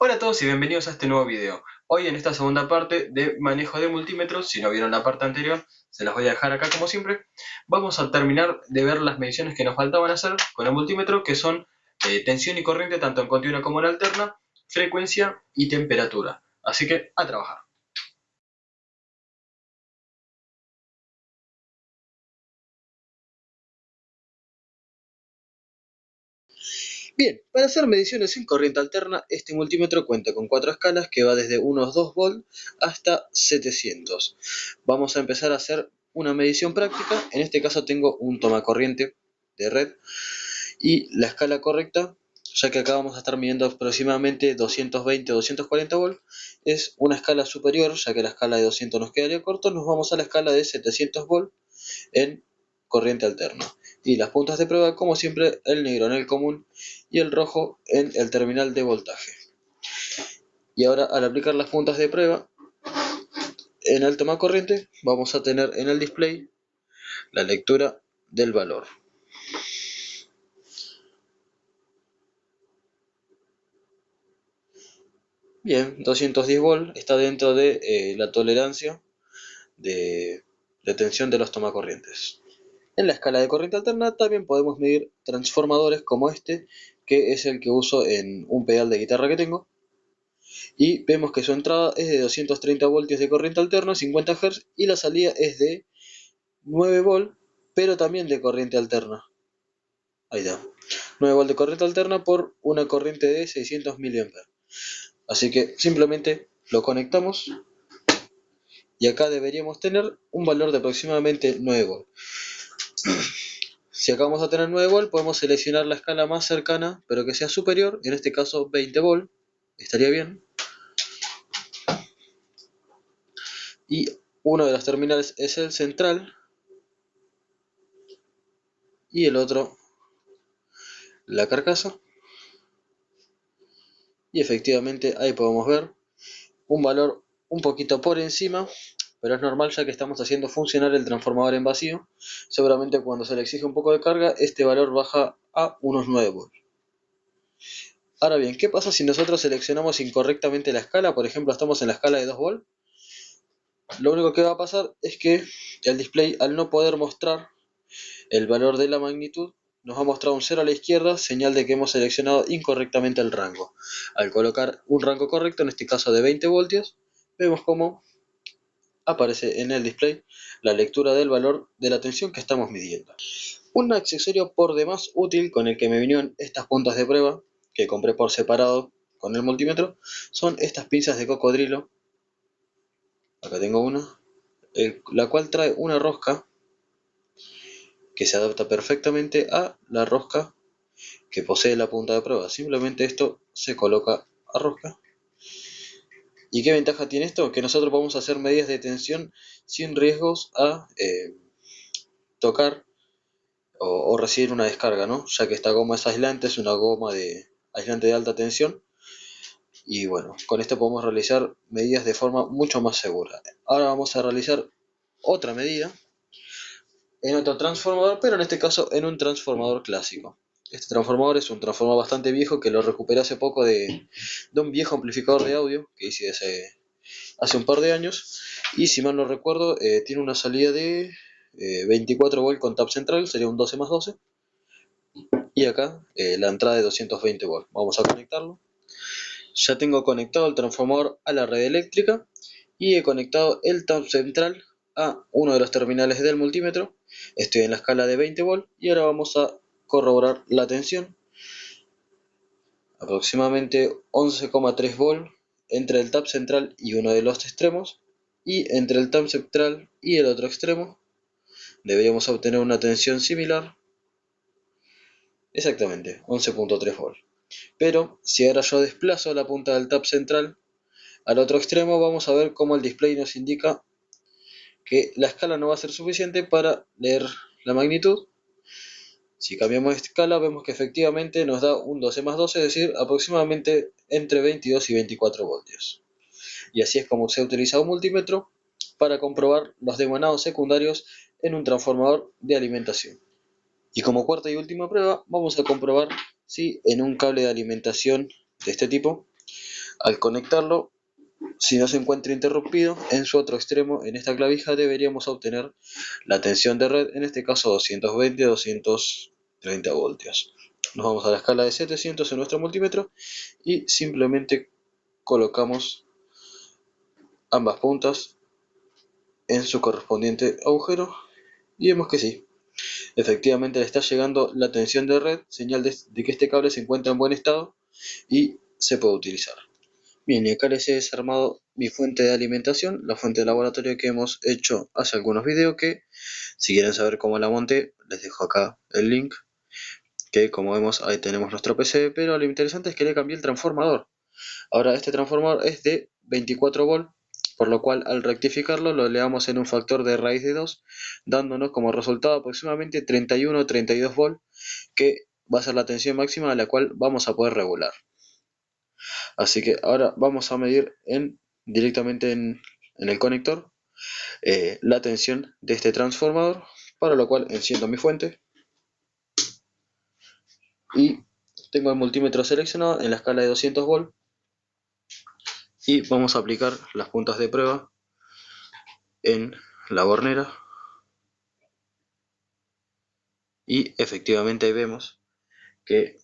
Hola a todos y bienvenidos a este nuevo video. Hoy en esta segunda parte de manejo de multímetros, si no vieron la parte anterior, se las voy a dejar acá como siempre. Vamos a terminar de ver las mediciones que nos faltaban hacer con el multímetro, que son tensión y corriente tanto en continua como en alterna, frecuencia y temperatura. Así que a trabajar. Bien, para hacer mediciones en corriente alterna, este multímetro cuenta con 4 escalas que va desde unos 2 volt hasta 700. Vamos a empezar a hacer una medición práctica. En este caso tengo un tomacorriente de red y la escala correcta, ya que acá vamos a estar midiendo aproximadamente 220 o 240 volt, es una escala superior, ya que la escala de 200 nos quedaría corto. Nos vamos a la escala de 700 volt en corriente alterna. Y las puntas de prueba, como siempre, el negro en el común y el rojo en el terminal de voltaje. Y ahora, al aplicar las puntas de prueba en el tomacorriente, vamos a tener en el display la lectura del valor. Bien, 210 volt está dentro de la tolerancia de tensión de los tomacorrientes. En la escala de corriente alterna también podemos medir transformadores como este, que es el que uso en un pedal de guitarra que tengo. Y vemos que su entrada es de 230 voltios de corriente alterna, 50 Hz, y la salida es de 9 volt, pero también de corriente alterna. Ahí está. 9 volt de corriente alterna por una corriente de 600 mA. Así que simplemente lo conectamos y acá deberíamos tener un valor de aproximadamente 9 volt. Si acá vamos a tener 9 volt, podemos seleccionar la escala más cercana, pero que sea superior, en este caso 20 volt, estaría bien. Y uno de los terminales es el central y el otro la carcasa. Y efectivamente ahí podemos ver un valor un poquito por encima, pero es normal ya que estamos haciendo funcionar el transformador en vacío. Seguramente cuando se le exige un poco de carga, este valor baja a unos 9 volts. Ahora bien, ¿qué pasa si nosotros seleccionamos incorrectamente la escala? Por ejemplo, estamos en la escala de 2 volts. Lo único que va a pasar es que el display, al no poder mostrar el valor de la magnitud, nos va a mostrar un 0 a la izquierda, señal de que hemos seleccionado incorrectamente el rango. Al colocar un rango correcto, en este caso de 20 voltios, vemos cómo aparece en el display la lectura del valor de la tensión que estamos midiendo. Un accesorio por demás útil con el que me vinieron estas puntas de prueba, que compré por separado con el multímetro, son estas pinzas de cocodrilo. Acá tengo una, la cual trae una rosca que se adapta perfectamente a la rosca que posee la punta de prueba. Simplemente esto se coloca a rosca. ¿Y qué ventaja tiene esto? Que nosotros vamos a hacer medidas de tensión sin riesgos a tocar o recibir una descarga, ¿no? Ya que esta goma es aislante, es una goma aislante de alta tensión. Y bueno, con esto podemos realizar medidas de forma mucho más segura. Ahora vamos a realizar otra medida en otro transformador, pero en este caso en un transformador clásico. Este transformador es un transformador bastante viejo que lo recuperé hace poco de un viejo amplificador de audio que hice hace un par de años. Y si mal no recuerdo, tiene una salida de 24 volt con tap central, sería un 12 más 12. Y acá la entrada de 220 volt. Vamos a conectarlo. Ya tengo conectado el transformador a la red eléctrica y he conectado el tap central a uno de los terminales del multímetro. Estoy en la escala de 20 volt y ahora vamos a corroborar la tensión. Aproximadamente 11,3 volt entre el tap central y uno de los extremos, y entre el tap central y el otro extremo deberíamos obtener una tensión similar. Exactamente, 11,3 volt. Pero si ahora yo desplazo la punta del tap central al otro extremo, vamos a ver cómo el display nos indica que la escala no va a ser suficiente para leer la magnitud. Si cambiamos de escala, vemos que efectivamente nos da un 12 más 12, es decir, aproximadamente entre 22 y 24 voltios. Y así es como se utiliza un multímetro para comprobar los demanados secundarios en un transformador de alimentación. Y como cuarta y última prueba, vamos a comprobar si en un cable de alimentación de este tipo Al conectarlo, si no se encuentra interrumpido, en su otro extremo, en esta clavija, deberíamos obtener la tensión de red, en este caso 220-230 voltios. Nos vamos a la escala de 700 en nuestro multímetro y simplemente colocamos ambas puntas en su correspondiente agujero y vemos que sí, efectivamente le está llegando la tensión de red, señal de que este cable se encuentra en buen estado y se puede utilizar. Bien, y acá les he desarmado mi fuente de alimentación, la fuente de laboratorio que hemos hecho hace algunos videos, que si quieren saber cómo la monté, les dejo acá el link, que como vemos ahí tenemos nuestro PC, pero lo interesante es que le cambié el transformador. Ahora este transformador es de 24 volt, por lo cual al rectificarlo lo elevamos en un factor de raíz de 2, dándonos como resultado aproximadamente 31-32 volt, que va a ser la tensión máxima a la cual vamos a poder regular. Así que ahora vamos a medir directamente en el conector la tensión de este transformador, para lo cual enciendo mi fuente y tengo el multímetro seleccionado en la escala de 200 volt y vamos a aplicar las puntas de prueba en la bornera y efectivamente ahí vemos que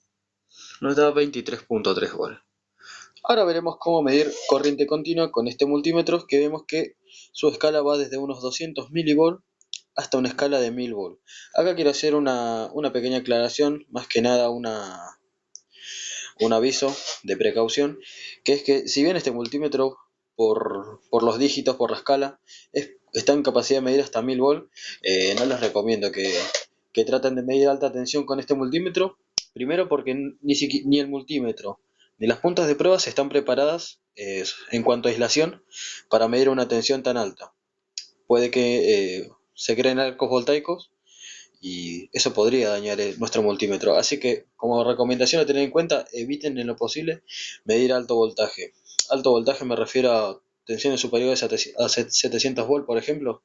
nos da 23.3 volt. Ahora veremos cómo medir corriente continua con este multímetro, que vemos que su escala va desde unos 200 mV hasta una escala de 1000 volt. Acá quiero hacer una pequeña aclaración, más que nada un aviso de precaución, que es que si bien este multímetro por los dígitos, por la escala, está en capacidad de medir hasta 1000 volt, no les recomiendo que traten de medir alta tensión con este multímetro. Primero porque ni el multímetro ni las puntas de pruebas están preparadas en cuanto a aislación para medir una tensión tan alta. Puede que se creen arcos voltaicos y eso podría dañar nuestro multímetro. Así que como recomendación a tener en cuenta, eviten en lo posible medir alto voltaje. Alto voltaje me refiero a tensiones superiores a 700 volt, por ejemplo,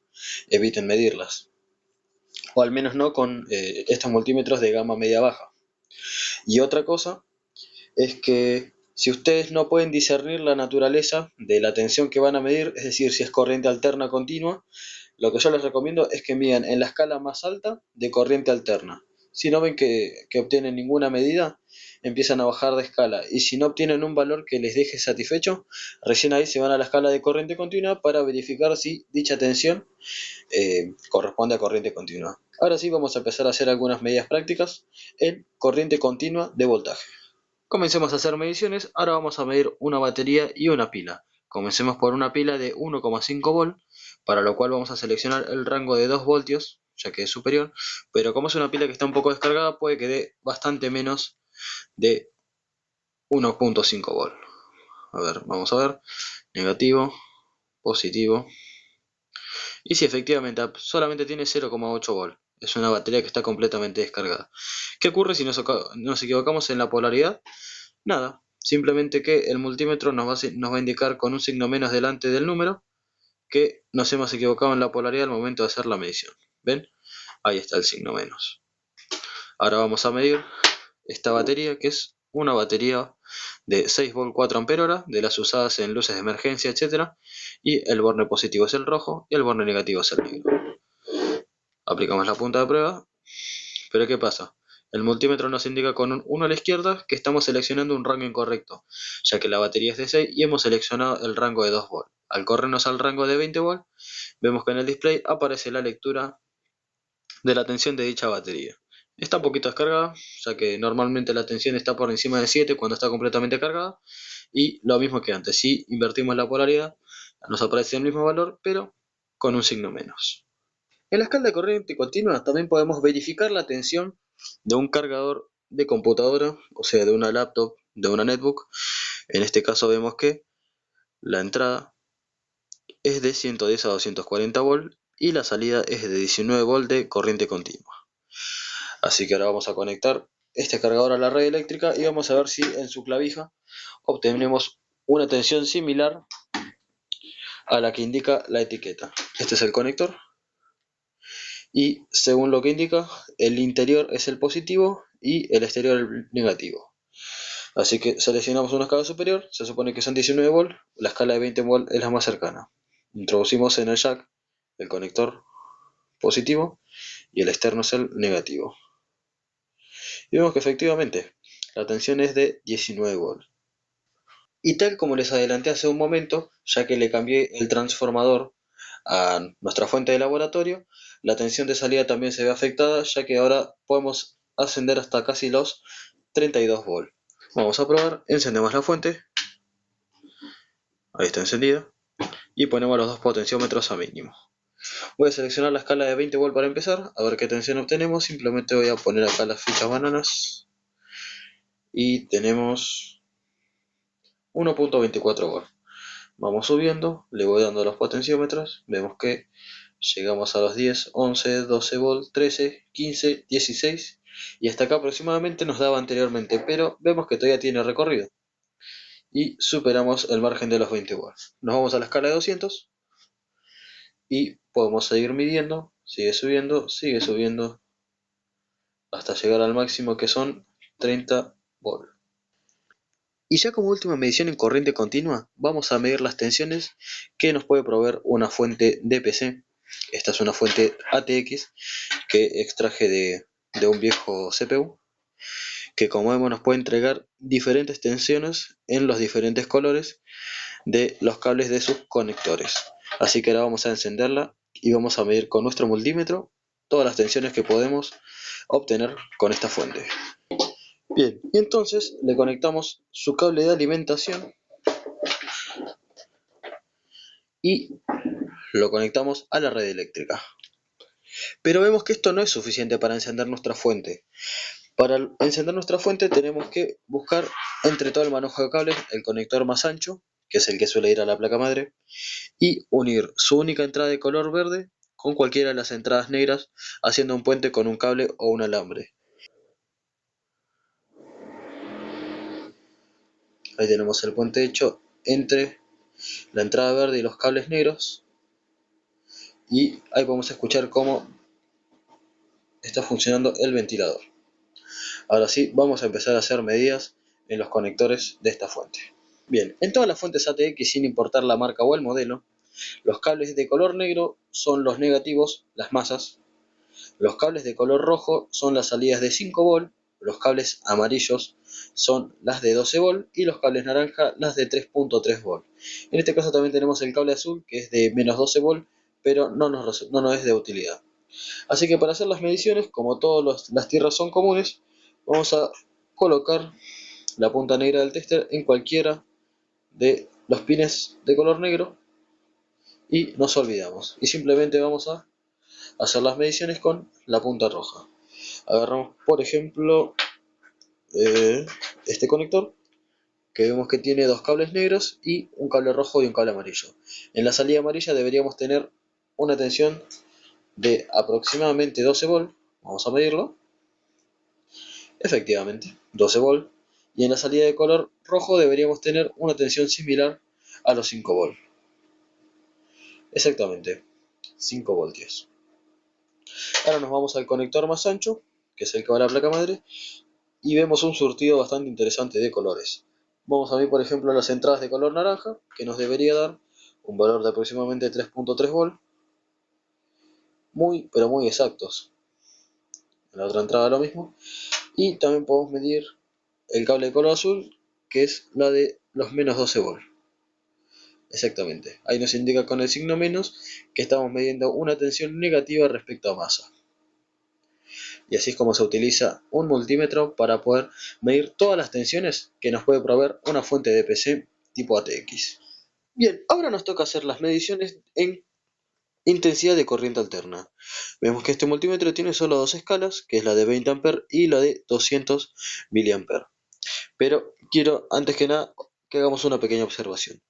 eviten medirlas. O al menos no con estos multímetros de gama media-baja. Y otra cosa es que si ustedes no pueden discernir la naturaleza de la tensión que van a medir, es decir, si es corriente alterna continua, lo que yo les recomiendo es que midan en la escala más alta de corriente alterna. Si no ven que obtienen ninguna medida, empiezan a bajar de escala. Y si no obtienen un valor que les deje satisfecho, recién ahí se van a la escala de corriente continua para verificar si dicha tensión corresponde a corriente continua. Ahora sí vamos a empezar a hacer algunas medidas prácticas en corriente continua de voltaje. Comencemos a hacer mediciones. Ahora vamos a medir una batería y una pila. Comencemos por una pila de 1,5 volt, para lo cual vamos a seleccionar el rango de 2 voltios, ya que es superior, pero como es una pila que está un poco descargada, puede que dé bastante menos de 1,5 volt. A ver, vamos a ver, negativo, positivo, y si efectivamente solamente tiene 0,8 volt, es una batería que está completamente descargada. ¿Qué ocurre si nos equivocamos en la polaridad? Nada, simplemente que el multímetro nos va a indicar con un signo menos delante del número que nos hemos equivocado en la polaridad al momento de hacer la medición. ¿Ven? Ahí está el signo menos. Ahora vamos a medir esta batería, que es una batería de 6 volt 4 ampere-hora, de las usadas en luces de emergencia, etc. Y el borne positivo es el rojo y el borne negativo es el negro. Aplicamos la punta de prueba, pero ¿qué pasa? El multímetro nos indica con un 1 a la izquierda que estamos seleccionando un rango incorrecto, ya que la batería es de 6 y hemos seleccionado el rango de 2 volt. Al corrernos al rango de 20 volt, vemos que en el display aparece la lectura de la tensión de dicha batería. Está un poquito descargada, ya que normalmente la tensión está por encima de 7 cuando está completamente cargada, y lo mismo que antes, si invertimos la polaridad, nos aparece el mismo valor, pero con un signo menos. En la escala de corriente continua también podemos verificar la tensión de un cargador de computadora, o sea, de una laptop, de una netbook. En este caso vemos que la entrada es de 110 a 240 volt y la salida es de 19 volt de corriente continua. Así que ahora vamos a conectar este cargador a la red eléctrica y vamos a ver si en su clavija obtenemos una tensión similar a la que indica la etiqueta. Este es el conector. Y según lo que indica, el interior es el positivo y el exterior el negativo. Así que seleccionamos una escala superior, se supone que son 19 volts, la escala de 20 volts es la más cercana. Introducimos en el jack el conector positivo y el externo es el negativo. Y vemos que efectivamente la tensión es de 19 volts. Y tal como les adelanté hace un momento, ya que le cambié el transformador a nuestra fuente de laboratorio, la tensión de salida también se ve afectada, ya que ahora podemos ascender hasta casi los 32 volts. Vamos a probar, encendemos la fuente, ahí está encendida, y ponemos los dos potenciómetros a mínimo. Voy a seleccionar la escala de 20 volts para empezar, a ver qué tensión obtenemos. Simplemente voy a poner acá las fichas bananas y tenemos 1.24 volts. Vamos subiendo, le voy dando los potenciómetros, vemos que llegamos a los 10, 11, 12 volts, 13, 15, 16 y hasta acá aproximadamente nos daba anteriormente, pero vemos que todavía tiene recorrido y superamos el margen de los 20 volts. Nos vamos a la escala de 200 y podemos seguir midiendo, sigue subiendo hasta llegar al máximo que son 30 volts. Y ya como última medición en corriente continua, vamos a medir las tensiones que nos puede proveer una fuente DPC. Esta es una fuente ATX que extraje de un viejo CPU, que como vemos nos puede entregar diferentes tensiones en los diferentes colores de los cables de sus conectores. Así que ahora vamos a encenderla y vamos a medir con nuestro multímetro todas las tensiones que podemos obtener con esta fuente. Bien, y entonces le conectamos su cable de alimentación y lo conectamos a la red eléctrica. Pero vemos que esto no es suficiente para encender nuestra fuente. Para encender nuestra fuente tenemos que buscar entre todo el manojo de cables el conector más ancho, que es el que suele ir a la placa madre, y unir su única entrada de color verde con cualquiera de las entradas negras, haciendo un puente con un cable o un alambre. Ahí tenemos el puente hecho entre la entrada verde y los cables negros, y ahí podemos escuchar cómo está funcionando el ventilador. Ahora sí, vamos a empezar a hacer medidas en los conectores de esta fuente. Bien, en todas las fuentes ATX, sin importar la marca o el modelo, los cables de color negro son los negativos, las masas. Los cables de color rojo son las salidas de 5 volt, los cables amarillos son las de 12 volt y los cables naranja las de 3.3 volt. En este caso también tenemos el cable azul que es de menos 12 volt, pero no nos es de utilidad. Así que para hacer las mediciones, como todas las tierras son comunes, vamos a colocar la punta negra del tester en cualquiera de los pines de color negro y nos olvidamos. Y simplemente vamos a hacer las mediciones con la punta roja. Agarramos, por ejemplo, este conector, que vemos que tiene dos cables negros y un cable rojo y un cable amarillo. En la salida amarilla deberíamos tener una tensión de aproximadamente 12 volt. Vamos a medirlo. Efectivamente, 12 volt. Y en la salida de color rojo deberíamos tener una tensión similar a los 5 volt. Exactamente, 5 voltios. Ahora nos vamos al conector más ancho, que es el que va a la placa madre, y vemos un surtido bastante interesante de colores. Vamos a ver por ejemplo las entradas de color naranja, que nos debería dar un valor de aproximadamente 3.3 volt, muy pero muy exactos. En la otra entrada lo mismo. Y también podemos medir el cable de color azul, que es la de los menos 12 volt. Exactamente, ahí nos indica con el signo menos que estamos midiendo una tensión negativa respecto a masa. Y así es como se utiliza un multímetro para poder medir todas las tensiones que nos puede proveer una fuente de DPC tipo ATX. Bien, ahora nos toca hacer las mediciones en intensidad de corriente alterna. Vemos que este multímetro tiene solo dos escalas, que es la de 20 A y la de 200 mA. Pero quiero, antes que nada, que hagamos una pequeña observación.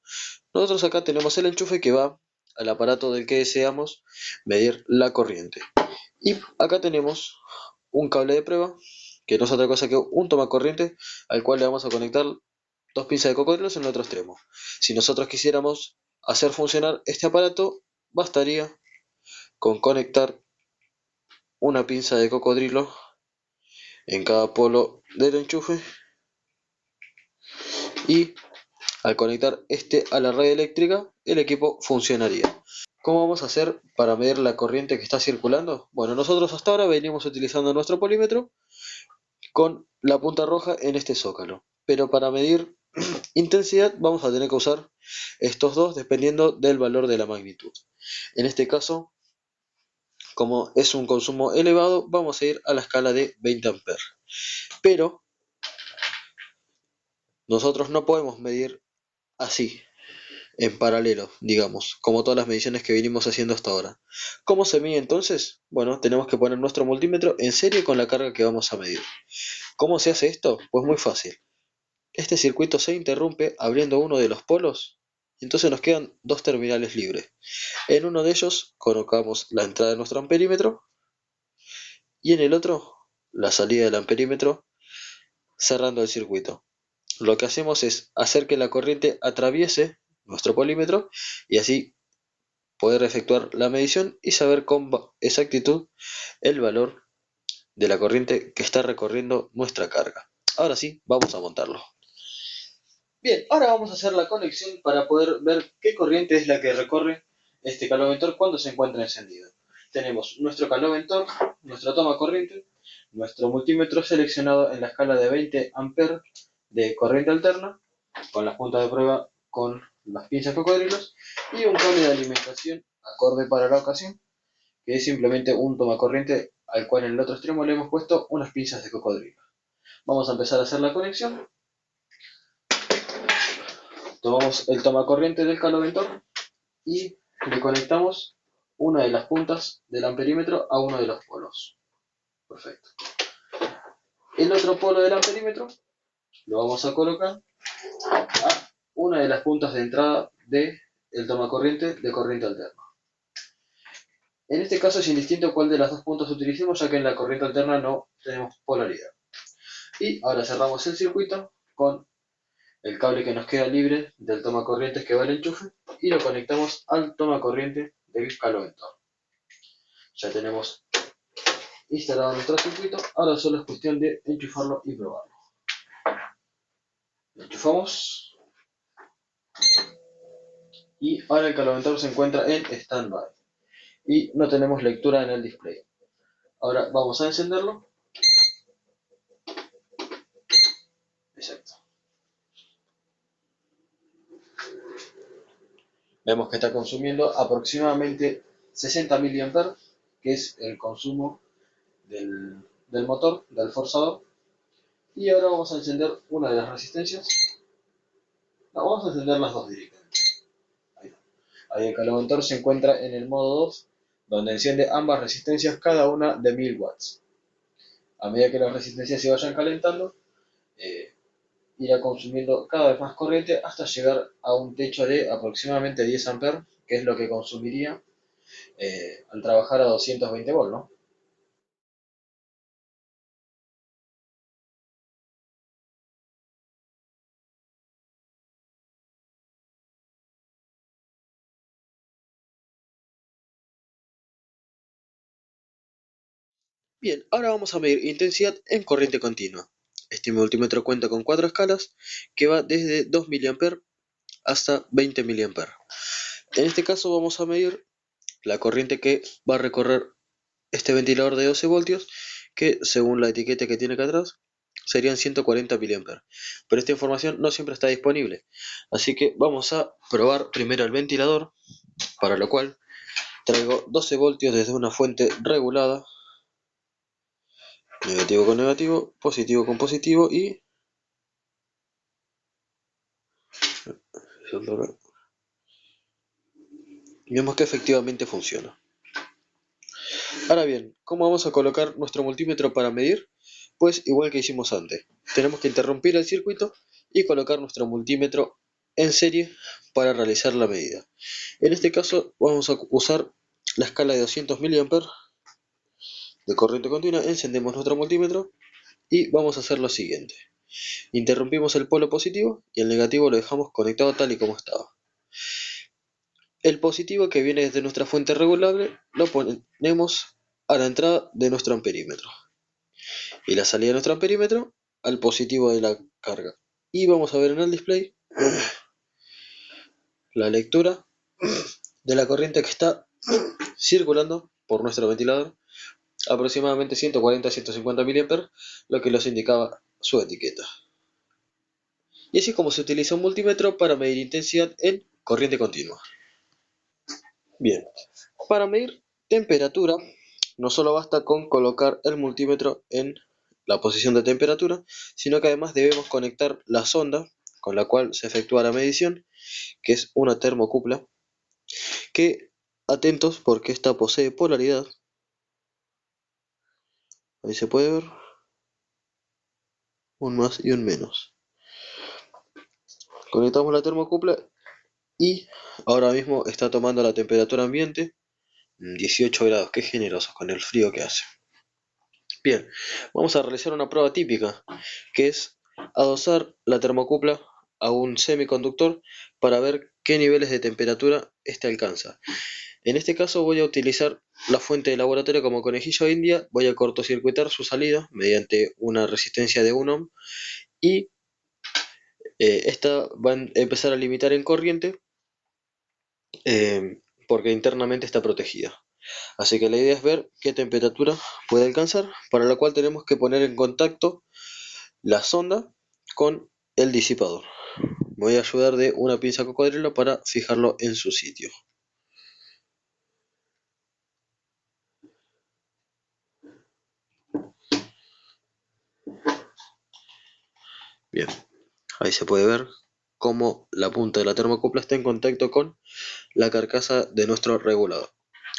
Nosotros acá tenemos el enchufe que va al aparato del que deseamos medir la corriente. Y acá tenemos un cable de prueba, que no es otra cosa que un tomacorriente al cual le vamos a conectar dos pinzas de cocodrilos en el otro extremo. Si nosotros quisiéramos hacer funcionar este aparato, bastaría con conectar una pinza de cocodrilo en cada polo del enchufe y al conectar este a la red eléctrica, el equipo funcionaría. ¿Cómo vamos a hacer para medir la corriente que está circulando? Bueno, nosotros hasta ahora venimos utilizando nuestro polímetro con la punta roja en este zócalo. Pero para medir intensidad vamos a tener que usar estos dos dependiendo del valor de la magnitud. En este caso, como es un consumo elevado, vamos a ir a la escala de 20 amperes. Pero nosotros no podemos medir así, en paralelo, digamos, como todas las mediciones que venimos haciendo hasta ahora. ¿Cómo se mide entonces? Bueno, tenemos que poner nuestro multímetro en serie con la carga que vamos a medir. ¿Cómo se hace esto? Pues muy fácil. Este circuito se interrumpe abriendo uno de los polos, y entonces nos quedan dos terminales libres. En uno de ellos colocamos la entrada de nuestro amperímetro y en el otro la salida del amperímetro, cerrando el circuito. Lo que hacemos es hacer que la corriente atraviese nuestro polímetro y así poder efectuar la medición y saber con exactitud el valor de la corriente que está recorriendo nuestra carga. Ahora sí, vamos a montarlo. Bien, ahora vamos a hacer la conexión para poder ver qué corriente es la que recorre este caloventor cuando se encuentra encendido. Tenemos nuestro caloventor, nuestra toma corriente, nuestro multímetro seleccionado en la escala de 20 amperes de corriente alterna, con las puntas de prueba con las pinzas cocodrilos, y un cable de alimentación acorde para la ocasión, que es simplemente un tomacorriente al cual en el otro extremo le hemos puesto unas pinzas de cocodrilo. Vamos a empezar a hacer la conexión. Tomamos el tomacorriente del caloventor y le conectamos una de las puntas del amperímetro a uno de los polos. Perfecto. El otro polo del amperímetro lo vamos a colocar a una de las puntas de entrada del tomacorriente de corriente alterna. En este caso es indistinto cuál de las dos puntas utilicemos, ya que en la corriente alterna no tenemos polaridad. Y ahora cerramos el circuito con el cable que nos queda libre del tomacorrientes que va al enchufe y lo conectamos al tomacorriente del caloventor. Ya tenemos instalado nuestro circuito, ahora solo es cuestión de enchufarlo y probarlo. Lo enchufamos y ahora el caloventor se encuentra en standby y no tenemos lectura en el display. Ahora vamos a encenderlo. Exacto. Vemos que está consumiendo aproximadamente 60 mA, que es el consumo del motor, del forzador. Y ahora vamos a encender una de las resistencias. No, vamos a encender las dos directamente. Ahí el caloventor se encuentra en el modo 2, donde enciende ambas resistencias, cada una de 1000 watts. A medida que las resistencias se vayan calentando, irá consumiendo cada vez más corriente hasta llegar a un techo de aproximadamente 10 amperes, que es lo que consumiría al trabajar a 220 volts, ¿no? Bien, ahora vamos a medir intensidad en corriente continua. Este multímetro cuenta con 4 escalas que va desde 2 mA hasta 20 mA. En este caso vamos a medir la corriente que va a recorrer este ventilador de 12 voltios, que según la etiqueta que tiene acá atrás serían 140 mA. Pero esta información no siempre está disponible, así que vamos a probar primero el ventilador, para lo cual traigo 12 voltios desde una fuente regulada, negativo con negativo, positivo con positivo y vemos que efectivamente funciona. Ahora bien, ¿cómo vamos a colocar nuestro multímetro para medir? Pues igual que hicimos antes, tenemos que interrumpir el circuito y colocar nuestro multímetro en serie para realizar la medida. En este caso vamos a usar la escala de 200 mA de corriente continua, encendemos nuestro multímetro y vamos a hacer lo siguiente. Interrumpimos el polo positivo y el negativo lo dejamos conectado tal y como estaba. El positivo que viene desde nuestra fuente regulable lo ponemos a la entrada de nuestro amperímetro y la salida de nuestro amperímetro al positivo de la carga. y vamos a ver en el display la lectura de la corriente que está circulando por nuestro ventilador, aproximadamente 140-150 mA, lo que nos indicaba su etiqueta. Y así es como se utiliza un multímetro para medir intensidad en corriente continua. Bien, para medir temperatura, no solo basta con colocar el multímetro en la posición de temperatura, sino que además debemos conectar la sonda con la cual se efectúa la medición, que es una termocupla, que, atentos porque esta posee polaridad, ahí se puede ver, un más y un menos. Conectamos la termocupla y ahora mismo está tomando la temperatura ambiente, 18 grados, qué generosos con el frío que hace. Bien, vamos a realizar una prueba típica, que es adosar la termocupla a un semiconductor para ver qué niveles de temperatura este alcanza. En este caso voy a utilizar la fuente de laboratorio como conejillo de India, voy a cortocircuitar su salida mediante una resistencia de 1 ohm y esta va a empezar a limitar en corriente porque internamente está protegida. Así que la idea es ver qué temperatura puede alcanzar, para lo cual tenemos que poner en contacto la sonda con el disipador. Me voy a ayudar de una pinza cocodrilo para fijarlo en su sitio. Bien, ahí se puede ver cómo la punta de la termocupla está en contacto con la carcasa de nuestro regulador.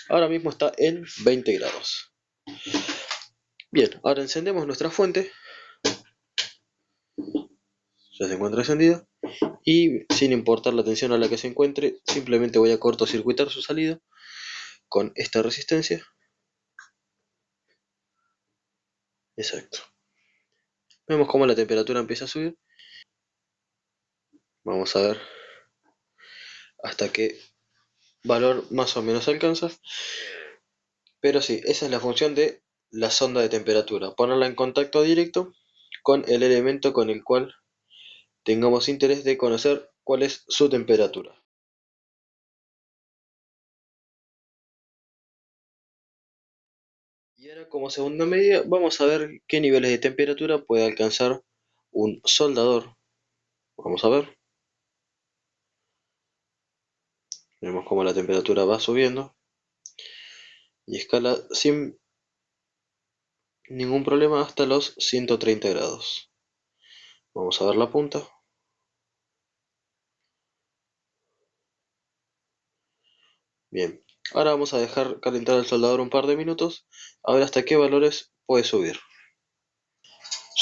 Ahora mismo está en 20 grados. Bien, ahora encendemos nuestra fuente. Ya se encuentra encendida. Y sin importar la tensión a la que se encuentre, simplemente voy a cortocircuitar su salida con esta resistencia. Exacto. Vemos cómo la temperatura empieza a subir. Vamos a ver hasta qué valor más o menos alcanza. Pero sí, esa es la función de la sonda de temperatura. Ponerla en contacto directo con el elemento con el cual tengamos interés de conocer cuál es su temperatura. Y ahora, como segunda medida, vamos a ver qué niveles de temperatura puede alcanzar un soldador. Vamos a ver. Vemos cómo la temperatura va subiendo y escala sin ningún problema hasta los 130 grados. Vamos a ver la punta. Bien, ahora vamos a dejar calentar el soldador un par de minutos, a ver hasta qué valores puede subir.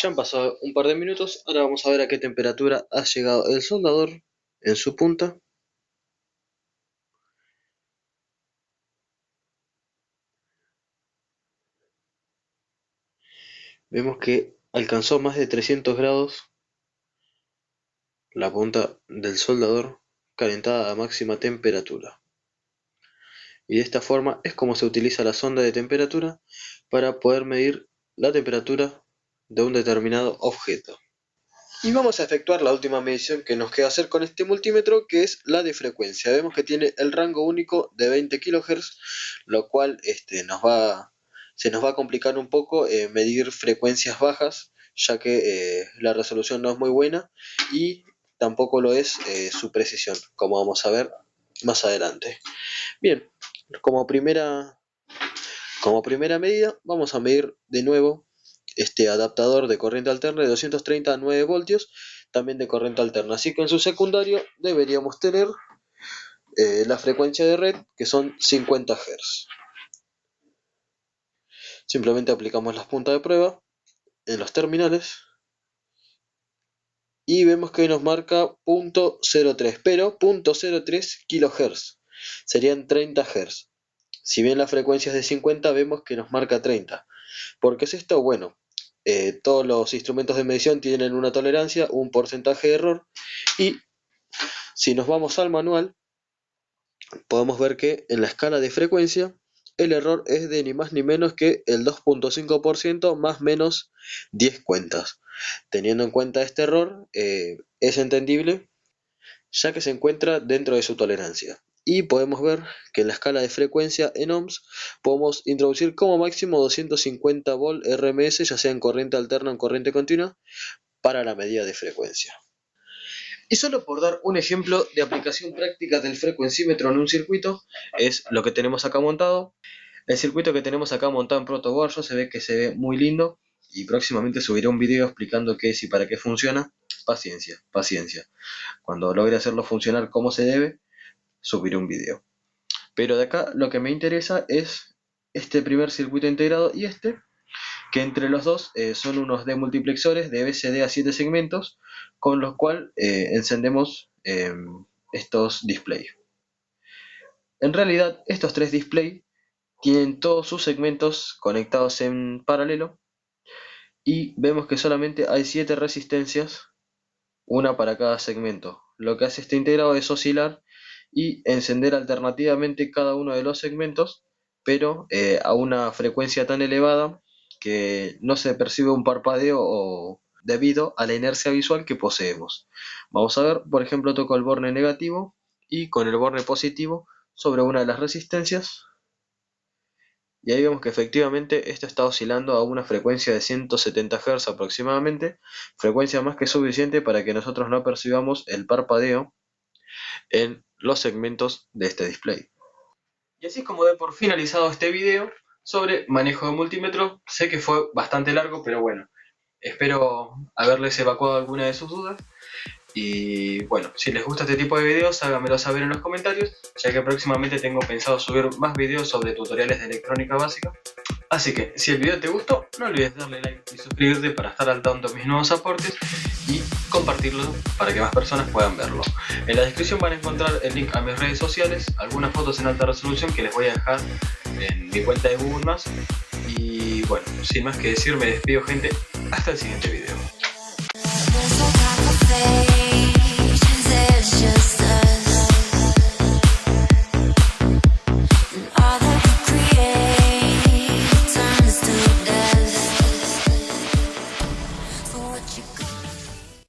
Ya han pasado un par de minutos, ahora vamos a ver a qué temperatura ha llegado el soldador en su punta. Vemos que alcanzó más de 300 grados la punta del soldador calentada a máxima temperatura. Y de esta forma es como se utiliza la sonda de temperatura para poder medir la temperatura de un determinado objeto. Y vamos a efectuar la última medición que nos queda hacer con este multímetro, que es la de frecuencia. Vemos que tiene el rango único de 20 kHz, lo cual se nos va a complicar un poco medir frecuencias bajas, ya que la resolución no es muy buena y tampoco lo es su precisión, como vamos a ver más adelante. Bien, como primera medida vamos a medir de nuevo este adaptador de corriente alterna de 230 a 9 voltios, también de corriente alterna. Así que en su secundario deberíamos tener la frecuencia de red, que son 50 Hz. Simplemente aplicamos las puntas de prueba en los terminales y vemos que nos marca .03, pero .03 kHz, serían 30 Hz. Si bien la frecuencia es de 50, vemos que nos marca 30. ¿Por qué es esto? Bueno, todos los instrumentos de medición tienen una tolerancia, un porcentaje de error, y si nos vamos al manual, podemos ver que en la escala de frecuencia el error es de ni más ni menos que el 2.5% más menos 10 cuentas. Teniendo en cuenta este error, es entendible ya que se encuentra dentro de su tolerancia. Y podemos ver que en la escala de frecuencia en ohms podemos introducir como máximo 250 volt RMS, ya sea en corriente alterna o en corriente continua, para la medida de frecuencia. Y solo por dar un ejemplo de aplicación práctica del frecuencímetro en un circuito, es lo que tenemos acá montado. El circuito que tenemos acá montado en ProtoWarrior se ve muy lindo y próximamente subiré un video explicando qué es y para qué funciona. Paciencia, paciencia. Cuando logre hacerlo funcionar como se debe, subiré un video. Pero de acá lo que me interesa es este primer circuito integrado y este, que entre los dos son unos demultiplexores de BCD a 7 segmentos, con los cuales encendemos estos displays. En realidad, estos tres displays tienen todos sus segmentos conectados en paralelo y vemos que solamente hay 7 resistencias, una para cada segmento. Lo que hace este integrado es oscilar y encender alternativamente cada uno de los segmentos, pero a una frecuencia tan elevada que no se percibe un parpadeo debido a la inercia visual que poseemos. Vamos a ver, por ejemplo, toco el borne negativo y con el borne positivo sobre una de las resistencias. Y ahí vemos que efectivamente esto está oscilando a una frecuencia de 170 Hz aproximadamente, frecuencia más que suficiente para que nosotros no percibamos el parpadeo en los segmentos de este display. Y así es como doy por finalizado este video sobre manejo de multímetro. Sé que fue bastante largo, pero bueno, espero haberles evacuado alguna de sus dudas. Y bueno, si les gusta este tipo de videos, háganmelo saber en los comentarios, ya que próximamente tengo pensado subir más videos sobre tutoriales de electrónica básica. Así que, si el video te gustó, no olvides darle like y suscribirte para estar al tanto de mis nuevos aportes y compartirlo para que más personas puedan verlo. En la descripción van a encontrar el link a mis redes sociales, algunas fotos en alta resolución que les voy a dejar en mi cuenta de Google+. Y bueno, sin más que decir, me despido, gente. Hasta el siguiente video.